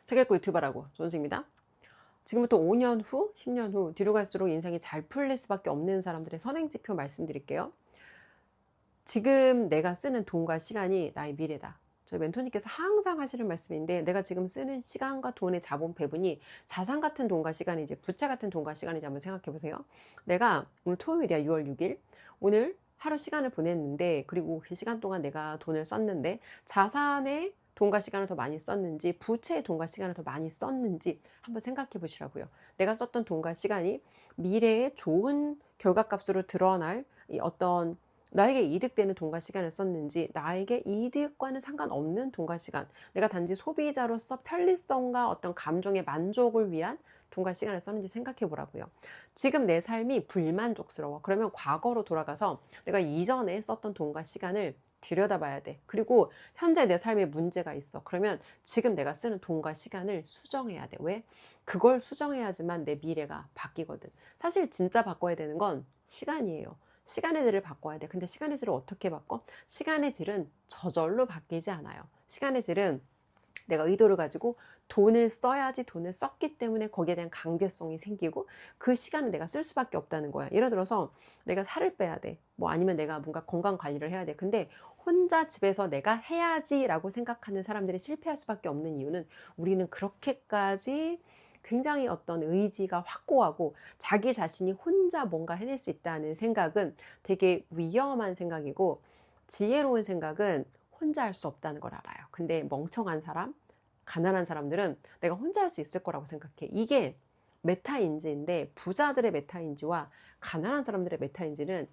책 읽고 유튜버라고 조은수입니다. 지금부터 5년 후, 10년 후 뒤로 갈수록 인생이 잘 풀릴 수밖에 없는 사람들의 선행지표 말씀드릴게요. 지금 내가 쓰는 돈과 시간이 나의 미래다. 저희 멘토님께서 항상 하시는 말씀인데, 내가 지금 쓰는 시간과 돈의 자본 배분이 자산 같은 돈과 시간인지 부채 같은 돈과 시간인지 한번 생각해 보세요. 내가 오늘 토요일이야, 6월 6일. 오늘 하루 시간을 보냈는데, 그리고 그 시간 동안 내가 돈을 썼는데 자산의 돈과 시간을 더 많이 썼는지 부채의 돈과 시간을 더 많이 썼는지 한번 생각해 보시라고요. 내가 썼던 돈과 시간이 미래에 좋은 결과값으로 드러날 이 어떤 나에게 이득되는 돈과 시간을 썼는지, 나에게 이득과는 상관없는 돈과 시간, 내가 단지 소비자로서 편리성과 어떤 감정의 만족을 위한 돈과 시간을 썼는지 생각해 보라고요. 지금 내 삶이 불만족스러워. 그러면 과거로 돌아가서 내가 이전에 썼던 돈과 시간을 들여다봐야 돼. 그리고 현재 내 삶에 문제가 있어. 그러면 지금 내가 쓰는 돈과 시간을 수정해야 돼. 왜? 그걸 수정해야지만 내 미래가 바뀌거든. 사실 진짜 바꿔야 되는 건 시간이에요. 시간의 질을 바꿔야 돼. 근데 시간의 질을 어떻게 바꿔? 시간의 질은 저절로 바뀌지 않아요. 시간의 질은 내가 의도를 가지고 돈을 써야지 돈을 썼기 때문에 거기에 대한 강제성이 생기고, 그 시간을 내가 쓸 수밖에 없다는 거야. 예를 들어서 내가 살을 빼야 돼. 뭐 아니면 내가 뭔가 건강 관리를 해야 돼. 근데 혼자 집에서 내가 해야지 라고 생각하는 사람들이 실패할 수밖에 없는 이유는, 우리는 그렇게까지 굉장히 어떤 의지가 확고하고 자기 자신이 혼자 뭔가 해낼 수 있다는 생각은 되게 위험한 생각이고, 지혜로운 생각은 혼자 할 수 없다는 걸 알아요. 근데 멍청한 사람, 가난한 사람들은 내가 혼자 할 수 있을 거라고 생각해. 이게 메타인지인데, 부자들의 메타인지와 가난한 사람들의 메타인지는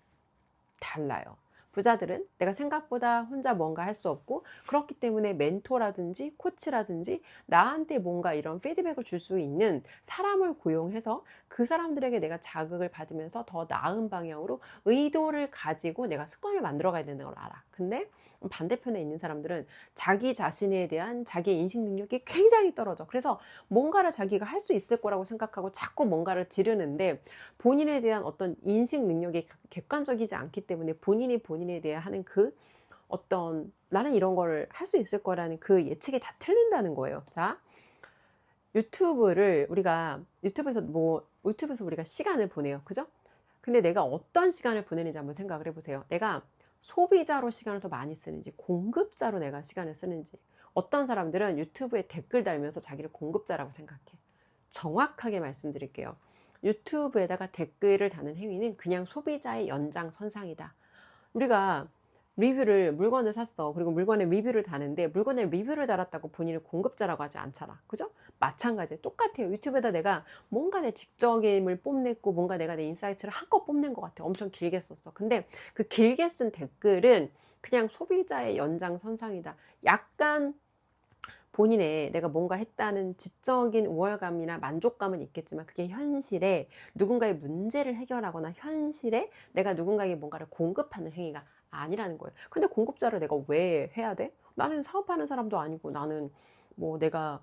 달라요. 부자들은 내가 생각보다 혼자 뭔가 할 수 없고, 그렇기 때문에 멘토라든지 코치라든지 나한테 뭔가 이런 피드백을 줄 수 있는 사람을 고용해서 그 사람들에게 내가 자극을 받으면서 더 나은 방향으로 의도를 가지고 내가 습관을 만들어 가야 되는 걸 알아. 근데 반대편에 있는 사람들은 자기 자신에 대한 자기의 인식 능력이 굉장히 떨어져. 그래서 뭔가를 자기가 할 수 있을 거라고 생각하고 자꾸 뭔가를 지르는데, 본인에 대한 어떤 인식 능력이 객관적이지 않기 때문에 본인이 본인에 대해 하는 그 어떤, 나는 이런 걸 할 수 있을 거라는 그 예측이 다 틀린다는 거예요. 자, 유튜브에서 우리가 시간을 보내요. 그죠? 근데 내가 어떤 시간을 보내는지 한번 생각을 해보세요. 내가 소비자로 시간을 더 많이 쓰는지, 공급자로 내가 시간을 쓰는지. 어떤 사람들은 유튜브에 댓글 달면서 자기를 공급자라고 생각해. 정확하게 말씀드릴게요. 유튜브에다가 댓글을 다는 행위는 그냥 소비자의 연장선상이다. 우리가 물건을 샀어. 그리고 물건에 리뷰를 다는데, 물건에 리뷰를 달았다고 본인을 공급자라고 하지 않잖아. 그죠? 마찬가지예요. 똑같아요. 유튜브에다 내가 뭔가 내 지적임을 뽐냈고, 뭔가 내가 내 인사이트를 한껏 뽐낸 것 같아. 엄청 길게 썼어. 근데 그 길게 쓴 댓글은 그냥 소비자의 연장선상이다. 약간 본인의 내가 뭔가 했다는 지적인 우월감이나 만족감은 있겠지만, 그게 현실에 누군가의 문제를 해결하거나 현실에 내가 누군가에게 뭔가를 공급하는 행위가 아니라는 거예요. 근데 공급자를 내가 왜 해야 돼? 나는 사업하는 사람도 아니고, 나는 뭐 내가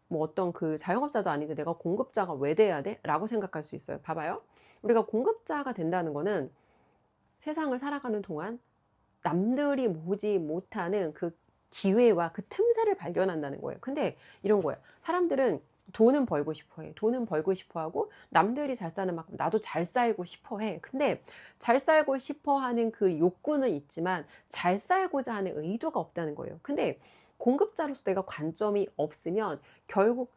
뭐 어떤 그 자영업자도 아닌데 내가 공급자가 왜 돼야 돼? 라고 생각할 수 있어요. 봐봐요. 우리가 공급자가 된다는 거는 세상을 살아가는 동안 남들이 보지 못하는 그 기회와 그 틈새를 발견한다는 거예요. 근데 이런 거예요. 사람들은 돈은 벌고 싶어 해. 돈은 벌고 싶어 하고, 남들이 잘 사는 만큼 나도 잘 살고 싶어 해. 근데 잘 살고 싶어 하는 그 욕구는 있지만 잘 살고자 하는 의도가 없다는 거예요. 근데 공급자로서 내가 관점이 없으면 결국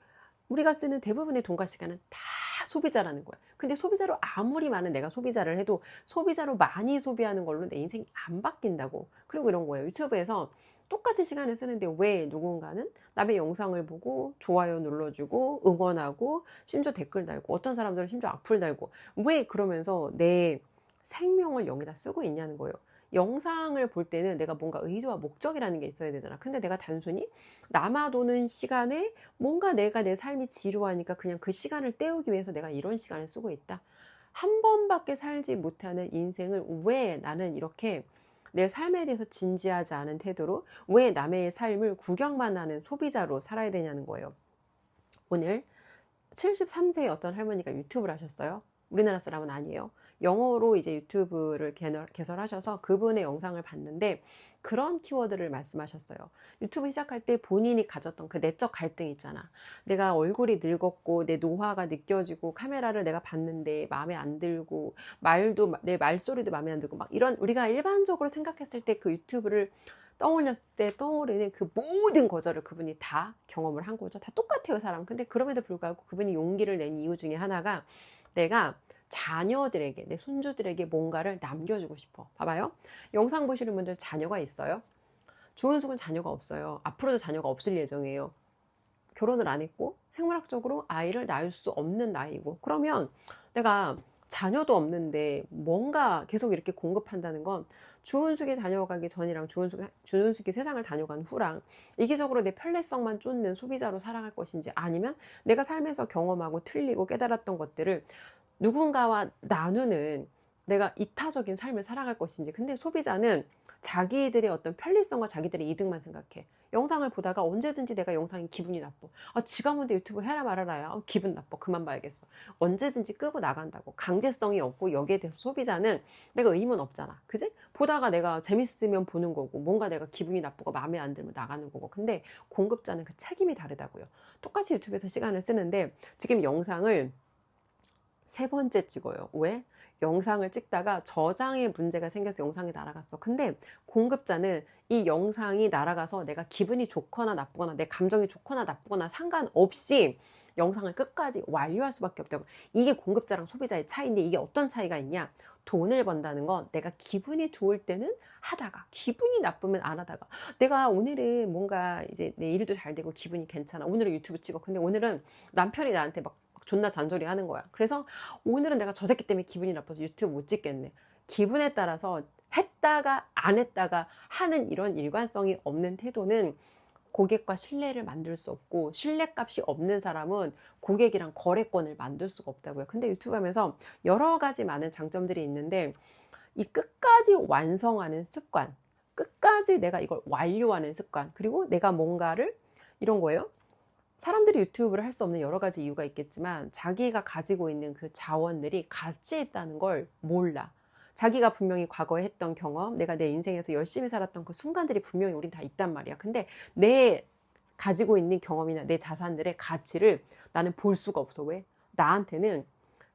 우리가 쓰는 대부분의 돈과 시간은 다 소비자라는 거야. 근데 소비자로 아무리 많은 내가 소비자를 해도 소비자로 많이 소비하는 걸로 내 인생이 안 바뀐다고. 그리고 이런 거예요. 유튜브에서 똑같이 시간을 쓰는데 왜 누군가는 남의 영상을 보고 좋아요 눌러주고 응원하고 심지어 댓글 달고, 어떤 사람들은 심지어 악플 달고, 왜 그러면서 내 생명을 여기다 쓰고 있냐는 거예요. 영상을 볼 때는 내가 뭔가 의도와 목적이라는 게 있어야 되잖아. 근데 내가 단순히 남아도는 시간에 뭔가 내가 내 삶이 지루하니까 그냥 그 시간을 때우기 위해서 내가 이런 시간을 쓰고 있다. 한 번밖에 살지 못하는 인생을 왜 나는 이렇게 내 삶에 대해서 진지하지 않은 태도로, 왜 남의 삶을 구경만 하는 소비자로 살아야 되냐는 거예요. 오늘 73세의 어떤 할머니가 유튜브를 하셨어요. 우리나라 사람은 아니에요. 영어로 이제 유튜브를 개설하셔서 그분의 영상을 봤는데 그런 키워드를 말씀하셨어요. 유튜브 시작할 때 본인이 가졌던 그 내적 갈등 있잖아. 내가 얼굴이 늙었고 내 노화가 느껴지고 카메라를 내가 봤는데 마음에 안 들고 말도 내 말소리도 마음에 안 들고 막 이런 우리가 일반적으로 생각했을 때 그 유튜브를 떠올렸을 때 떠오르는 그 모든 거절을 그분이 다 경험을 한 거죠. 다 똑같아요, 사람. 근데 그럼에도 불구하고 그분이 용기를 낸 이유 중에 하나가 내가 자녀들에게, 내 손주들에게 뭔가를 남겨주고 싶어. 봐봐요. 영상 보시는 분들 자녀가 있어요? 주은숙은 자녀가 없어요. 앞으로도 자녀가 없을 예정이에요. 결혼을 안 했고 생물학적으로 아이를 낳을 수 없는 나이고 그러면 내가 자녀도 없는데 뭔가 계속 이렇게 공급한다는 건 주은숙이 다녀가기 전이랑 주은숙이 세상을 다녀간 후랑 이기적으로 내 편리성만 쫓는 소비자로 살아갈 것인지 아니면 내가 삶에서 경험하고 틀리고 깨달았던 것들을 누군가와 나누는 내가 이타적인 삶을 살아갈 것인지. 근데 소비자는 자기들의 어떤 편리성과 자기들의 이득만 생각해. 영상을 보다가 언제든지 내가 영상이 기분이 나빠. 지가 뭔데 유튜브 해라 말아라야. 기분 나빠. 그만 봐야겠어. 언제든지 끄고 나간다고. 강제성이 없고 여기에 대해서 소비자는 내가 의문 없잖아. 그지? 보다가 내가 재밌으면 보는 거고 뭔가 내가 기분이 나쁘고 마음에 안 들면 나가는 거고. 근데 공급자는 그 책임이 다르다고요. 똑같이 유튜브에서 시간을 쓰는데 지금 영상을 3번째 찍어요. 왜? 영상을 찍다가 저장에 문제가 생겨서 영상이 날아갔어. 근데 공급자는 이 영상이 날아가서 내가 기분이 좋거나 나쁘거나 내 감정이 좋거나 나쁘거나 상관없이 영상을 끝까지 완료할 수밖에 없다고. 이게 공급자랑 소비자의 차이인데 이게 어떤 차이가 있냐? 돈을 번다는 건 내가 기분이 좋을 때는 하다가 기분이 나쁘면 안 하다가 내가 오늘은 뭔가 이제 내 일도 잘 되고 기분이 괜찮아. 오늘은 유튜브 찍어. 근데 오늘은 남편이 나한테 막 존나 잔소리 하는 거야. 그래서 오늘은 내가 저 새끼 때문에 기분이 나빠서 유튜브 못 찍겠네. 기분에 따라서 했다가 안 했다가 하는 이런 일관성이 없는 태도는 고객과 신뢰를 만들 수 없고 신뢰값이 없는 사람은 고객이랑 거래권을 만들 수가 없다고요. 근데 유튜브 하면서 여러 가지 많은 장점들이 있는데 이 끝까지 완성하는 습관, 끝까지 내가 이걸 완료하는 습관, 그리고 내가 뭔가를 이런 거예요. 사람들이 유튜브를 할 수 없는 여러 가지 이유가 있겠지만 자기가 가지고 있는 그 자원들이 가치 있다는 걸 몰라. 자기가 분명히 과거에 했던 경험, 내가 내 인생에서 열심히 살았던 그 순간들이 분명히 우린 다 있단 말이야. 근데 내 가지고 있는 경험이나 내 자산들의 가치를 나는 볼 수가 없어. 왜? 나한테는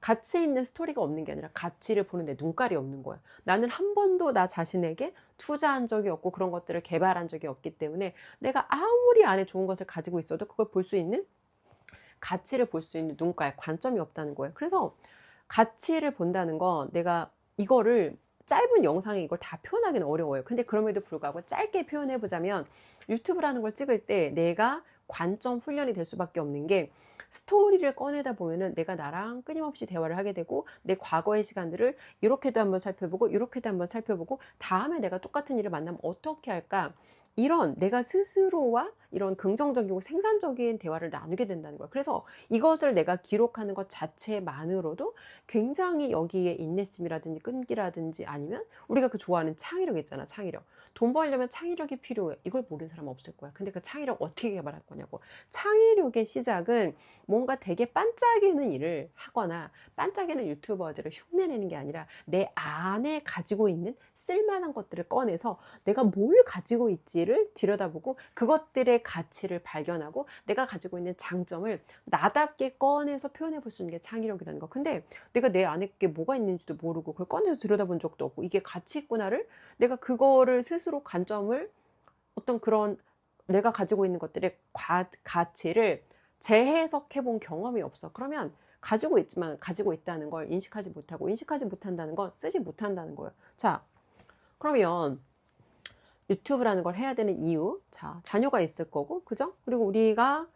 가치 있는 스토리가 없는 게 아니라 가치를 보는 내 눈깔이 없는 거야. 나는 한 번도 나 자신에게 투자한 적이 없고 그런 것들을 개발한 적이 없기 때문에 내가 아무리 안에 좋은 것을 가지고 있어도 그걸 볼 수 있는 가치를 볼 수 있는 눈깔, 관점이 없다는 거예요. 그래서 가치를 본다는 건 내가 이거를 짧은 영상에 이걸 다 표현하기는 어려워요. 근데 그럼에도 불구하고 짧게 표현해 보자면 유튜브라는 걸 찍을 때 내가 관점 훈련이 될 수밖에 없는 게 스토리를 꺼내다 보면은 내가 나랑 끊임없이 대화를 하게 되고 내 과거의 시간들을 이렇게도 한번 살펴보고 이렇게도 한번 살펴보고 다음에 내가 똑같은 일을 만나면 어떻게 할까? 이런 내가 스스로와 이런 긍정적이고 생산적인 대화를 나누게 된다는 거야. 그래서 이것을 내가 기록하는 것 자체만으로도 굉장히 여기에 인내심이라든지 끈기라든지 아니면 우리가 그 좋아하는 창의력 있잖아. 창의력. 돈 벌려면 창의력이 필요해. 이걸 모르는 사람 없을 거야. 근데 그 창의력 어떻게 개발할 거냐고. 창의력의 시작은 뭔가 되게 반짝이는 일을 하거나 반짝이는 유튜버들을 흉내내는 게 아니라 내 안에 가지고 있는 쓸만한 것들을 꺼내서 내가 뭘 가지고 있지를 들여다보고 그것들의 가치를 발견하고 내가 가지고 있는 장점을 나답게 꺼내서 표현해 볼 수 있는 게 창의력이라는 거. 근데 내가 내 안에 게 뭐가 있는지도 모르고 그걸 꺼내서 들여다본 적도 없고 이게 가치 있구나를 내가 그거를 스스로 관점을 어떤 그런 내가 가지고 있는 것들의 가치를 재해석해 본 경험이 없어. 그러면 가지고 있지만 가지고 있다는 걸 인식하지 못하고 인식하지 못한다는 건 쓰지 못한다는 거예요. 자, 그러면 유튜브라는 걸 해야 되는 이유. 자, 자녀가 있을 거고, 그죠? 그리고 우리가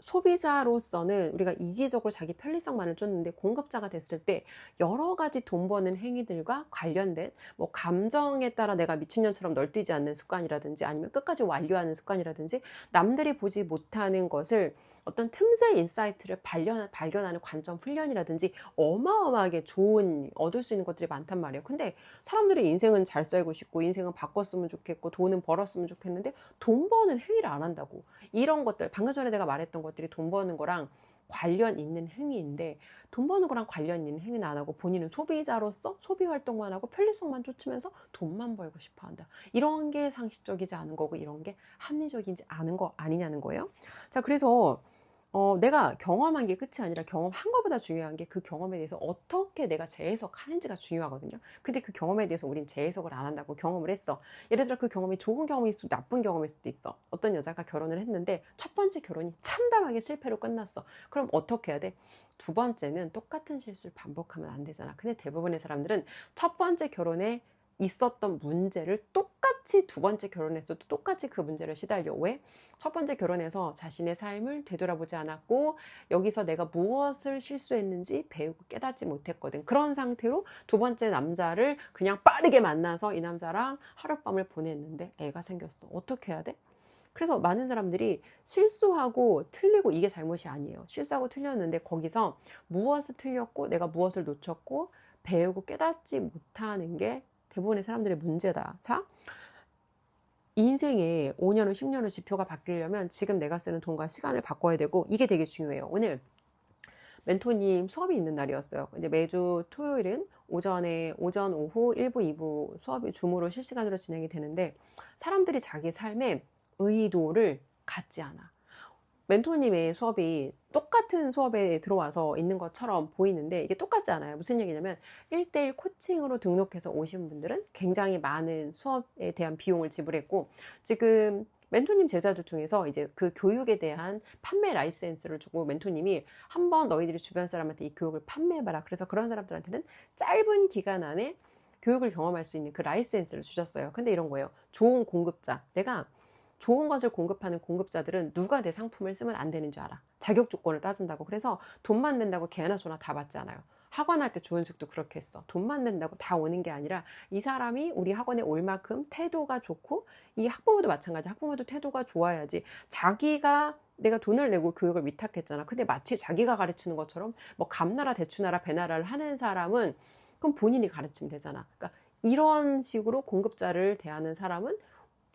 소비자로서는 우리가 이기적으로 자기 편리성만을 쫓는데 공급자가 됐을 때 여러 가지 돈 버는 행위들과 관련된 뭐 감정에 따라 내가 미친년처럼 널뛰지 않는 습관이라든지 아니면 끝까지 완료하는 습관이라든지 남들이 보지 못하는 것을 어떤 틈새 인사이트를 발견하는 관점 훈련이라든지 어마어마하게 좋은 얻을 수 있는 것들이 많단 말이에요. 근데 사람들이 인생은 잘 살고 싶고 인생은 바꿨으면 좋겠고 돈은 벌었으면 좋겠는데 돈 버는 행위를 안 한다고. 이런 것들 방금 전에 내가 말했던 것들이 돈 버는 거랑 관련 있는 행위인데 돈 버는 거랑 관련 있는 행위는 안 하고 본인은 소비자로서 소비 활동만 하고 편리성만 쫓으면서 돈만 벌고 싶어 한다. 이런 게 상식적이지 않은 거고 이런 게 합리적이지 않은 거 아니냐는 거예요. 자, 그래서 내가 경험한 게 끝이 아니라 경험한 것보다 중요한 게 그 경험에 대해서 어떻게 내가 재해석하는지가 중요하거든요. 근데 그 경험에 대해서 우린 재해석을 안 한다고 경험을 했어. 예를 들어 그 경험이 좋은 경험일 수도 나쁜 경험일 수도 있어. 어떤 여자가 결혼을 했는데 첫 번째 결혼이 참담하게 실패로 끝났어. 그럼 어떻게 해야 돼? 두 번째는 똑같은 실수를 반복하면 안 되잖아. 근데 대부분의 사람들은 첫 번째 결혼에 있었던 문제를 똑같이 두 번째 결혼에서도 똑같이 그 문제를 시달려. 왜? 첫 번째 결혼에서 자신의 삶을 되돌아보지 않았고 여기서 내가 무엇을 실수했는지 배우고 깨닫지 못했거든. 그런 상태로 두 번째 남자를 그냥 빠르게 만나서 이 남자랑 하룻밤을 보냈는데 애가 생겼어. 어떻게 해야 돼? 그래서 많은 사람들이 실수하고 틀리고 이게 잘못이 아니에요. 실수하고 틀렸는데 거기서 무엇을 틀렸고 내가 무엇을 놓쳤고 배우고 깨닫지 못하는 게 대부분의 사람들의 문제다. 자, 인생에 5년 후, 10년 후 지표가 바뀌려면 지금 내가 쓰는 돈과 시간을 바꿔야 되고 이게 되게 중요해요. 오늘 멘토님 수업이 있는 날이었어요. 근데 매주 토요일은 오전, 오후 1부, 2부 수업이 줌으로 실시간으로 진행이 되는데 사람들이 자기 삶의 의도를 갖지 않아. 멘토님의 수업이 똑같은 수업에 들어와서 있는 것처럼 보이는데 이게 똑같지 않아요. 무슨 얘기냐면 1대1 코칭으로 등록해서 오신 분들은 굉장히 많은 수업에 대한 비용을 지불했고 지금 멘토님 제자들 중에서 이제 그 교육에 대한 판매 라이센스를 주고 멘토님이 한번 너희들이 주변 사람한테 이 교육을 판매해봐라. 그래서 그런 사람들한테는 짧은 기간 안에 교육을 경험할 수 있는 그 라이센스를 주셨어요. 근데 이런 거예요. 좋은 공급자. 내가 좋은 것을 공급하는 공급자들은 누가 내 상품을 쓰면 안 되는 줄 알아. 자격 조건을 따진다고. 그래서 돈만 낸다고 개나 소나 다 받지 않아요. 학원 할 때 주은숙도 그렇게 했어. 돈만 낸다고 다 오는 게 아니라 이 사람이 우리 학원에 올 만큼 태도가 좋고 이 학부모도 마찬가지. 학부모도 태도가 좋아야지. 자기가 내가 돈을 내고 교육을 위탁했잖아. 근데 마치 자기가 가르치는 것처럼 뭐 감나라 대추나라 배나라를 하는 사람은 그럼 본인이 가르치면 되잖아. 그러니까 이런 식으로 공급자를 대하는 사람은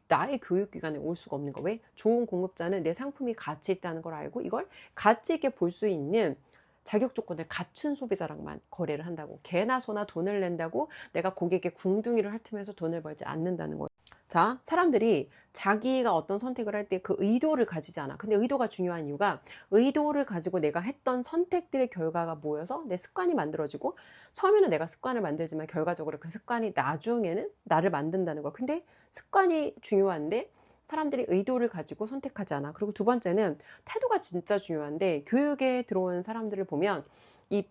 나의 교육기관에 올 수가 없는 거. 왜? 좋은 공급자는 내 상품이 가치 있다는 걸 알고 이걸 가치 있게 볼 수 있는 자격 조건을 갖춘 소비자랑만 거래를 한다고. 개나 소나 돈을 낸다고 내가 고객에게 궁둥이를 핥으면서 돈을 벌지 않는다는 거예요. 자, 사람들이 자기가 어떤 선택을 할 때 그 의도를 가지지 않아. 근데 의도가 중요한 이유가 의도를 가지고 내가 했던 선택들의 결과가 모여서 내 습관이 만들어지고 처음에는 내가 습관을 만들지만 결과적으로 그 습관이 나중에는 나를 만든다는 거야. 근데 습관이 중요한데 사람들이 의도를 가지고 선택하지 않아. 그리고 두 번째는 태도가 진짜 중요한데 교육에 들어온 사람들을 보면 이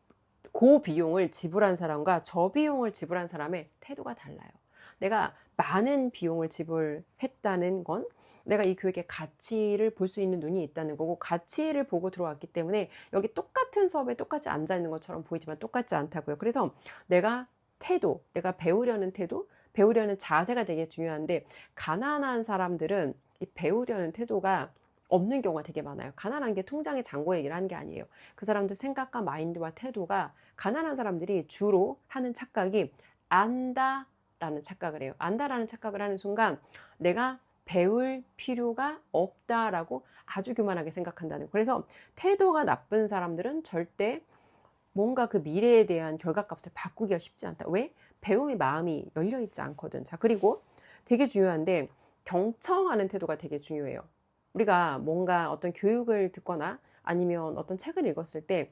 고비용을 지불한 사람과 저비용을 지불한 사람의 태도가 달라요. 내가 많은 비용을 지불했다는 건 내가 이 교육의 가치를 볼 수 있는 눈이 있다는 거고 가치를 보고 들어왔기 때문에 여기 똑같은 수업에 똑같이 앉아 있는 것처럼 보이지만 똑같지 않다고요. 그래서 내가 태도, 내가 배우려는 태도, 배우려는 자세가 되게 중요한데 가난한 사람들은 이 배우려는 태도가 없는 경우가 되게 많아요. 가난한 게 통장에 잔고 얘기를 하는 게 아니에요. 그 사람들 생각과 마인드와 태도가 가난한 사람들이 주로 하는 착각이 안다라는 착각을 해요. 안다라는 착각을 하는 순간 내가 배울 필요가 없다라고 아주 교만하게 생각한다는 거예요. 그래서 태도가 나쁜 사람들은 절대 뭔가 그 미래에 대한 결과값을 바꾸기가 쉽지 않다. 왜? 배움의 마음이 열려있지 않거든. 자, 그리고 되게 중요한데 경청하는 태도가 되게 중요해요. 우리가 뭔가 어떤 교육을 듣거나 아니면 어떤 책을 읽었을 때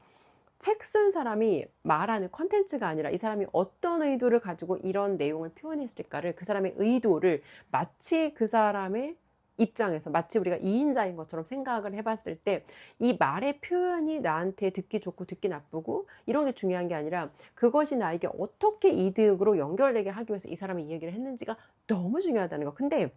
책 쓴 사람이 말하는 컨텐츠가 아니라 이 사람이 어떤 의도를 가지고 이런 내용을 표현했을까를 그 사람의 의도를 마치 그 사람의 입장에서 마치 우리가 2인자인 것처럼 생각을 해봤을 때 이 말의 표현이 나한테 듣기 좋고 듣기 나쁘고 이런 게 중요한 게 아니라 그것이 나에게 어떻게 이득으로 연결되게 하기 위해서 이 사람이 이 얘기를 했는지가 너무 중요하다는 거. 근데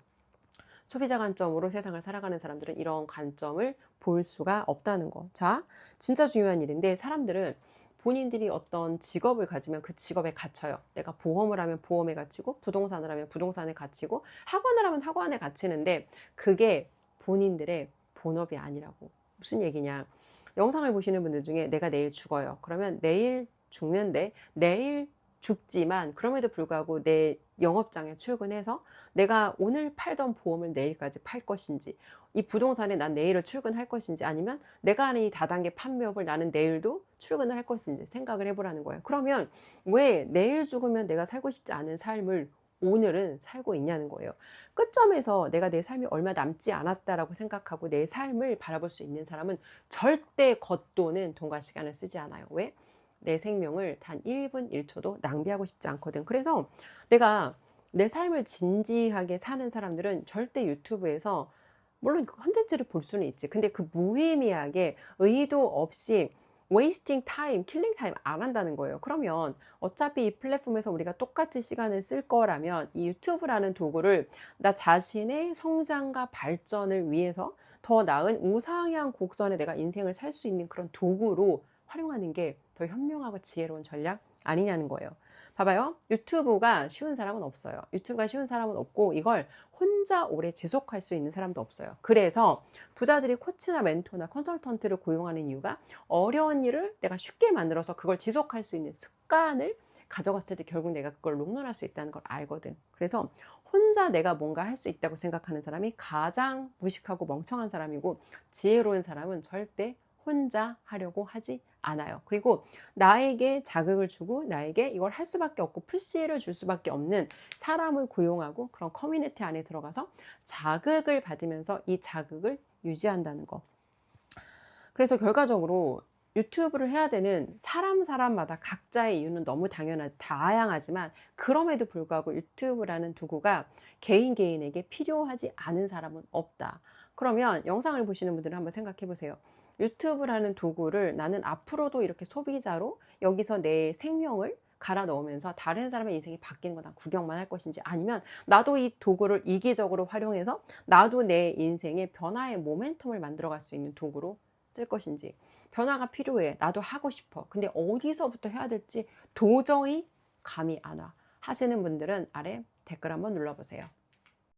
소비자 관점으로 세상을 살아가는 사람들은 이런 관점을 볼 수가 없다는 거. 자, 진짜 중요한 일인데 사람들은 본인들이 어떤 직업을 가지면 그 직업에 갇혀요. 내가 보험을 하면 보험에 갇히고 부동산을 하면 부동산에 갇히고 학원을 하면 학원에 갇히는데 그게 본인들의 본업이 아니라고. 무슨 얘기냐. 영상을 보시는 분들 중에 내가 내일 죽어요. 그러면 내일 죽는데 내일 죽지만 그럼에도 불구하고 내 영업장에 출근해서 내가 오늘 팔던 보험을 내일까지 팔 것인지, 이 부동산에 난 내일을 출근할 것인지, 아니면 내가 하는 이 다단계 판매업을 나는 내일도 출근을 할 것인지 생각을 해보라는 거예요. 그러면 왜 내일 죽으면 내가 살고 싶지 않은 삶을 오늘은 살고 있냐는 거예요. 끝점에서 내가 내 삶이 얼마 남지 않았다라고 생각하고 내 삶을 바라볼 수 있는 사람은 절대 겉도는 돈과 시간을 쓰지 않아요. 왜? 내 생명을 단 1분 1초도 낭비하고 싶지 않거든. 그래서 내가 내 삶을 진지하게 사는 사람들은 절대 유튜브에서, 물론 그 컨텐츠를 볼 수는 있지. 근데 그 무의미하게 의도 없이 wasting time, killing time 안 한다는 거예요. 그러면 어차피 이 플랫폼에서 우리가 똑같이 시간을 쓸 거라면 이 유튜브라는 도구를 나 자신의 성장과 발전을 위해서 더 나은 우상향 곡선에 내가 인생을 살 수 있는 그런 도구로 활용하는 게 더 현명하고 지혜로운 전략 아니냐는 거예요. 봐봐요. 유튜브가 쉬운 사람은 없어요. 유튜브가 쉬운 사람은 없고 이걸 혼자 오래 지속할 수 있는 사람도 없어요. 그래서 부자들이 코치나 멘토나 컨설턴트를 고용하는 이유가 어려운 일을 내가 쉽게 만들어서 그걸 지속할 수 있는 습관을 가져갔을 때 결국 내가 그걸 롱런할 수 있다는 걸 알거든. 그래서 혼자 내가 뭔가 할 수 있다고 생각하는 사람이 가장 무식하고 멍청한 사람이고, 지혜로운 사람은 절대 혼자 하려고 하지 않아요. 그리고 나에게 자극을 주고 나에게 이걸 할 수밖에 없고 푸시를 줄 수밖에 없는 사람을 고용하고 그런 커뮤니티 안에 들어가서 자극을 받으면서 이 자극을 유지한다는 거. 그래서 결과적으로 유튜브를 해야 되는 사람마다 각자의 이유는 너무 다양하지만, 그럼에도 불구하고 유튜브라는 도구가 개인에게 필요하지 않은 사람은 없다. 그러면 영상을 보시는 분들은 한번 생각해 보세요. 유튜브라는 도구를 나는 앞으로도 이렇게 소비자로 여기서 내 생명을 갈아 넣으면서 다른 사람의 인생이 바뀌는 거 난 구경만 할 것인지, 아니면 나도 이 도구를 이기적으로 활용해서 나도 내 인생의 변화의 모멘텀을 만들어 갈 수 있는 도구로 쓸 것인지. 변화가 필요해. 나도 하고 싶어. 근데 어디서부터 해야 될지 도저히 감이 안 와 하시는 분들은 아래 댓글 한번 눌러보세요.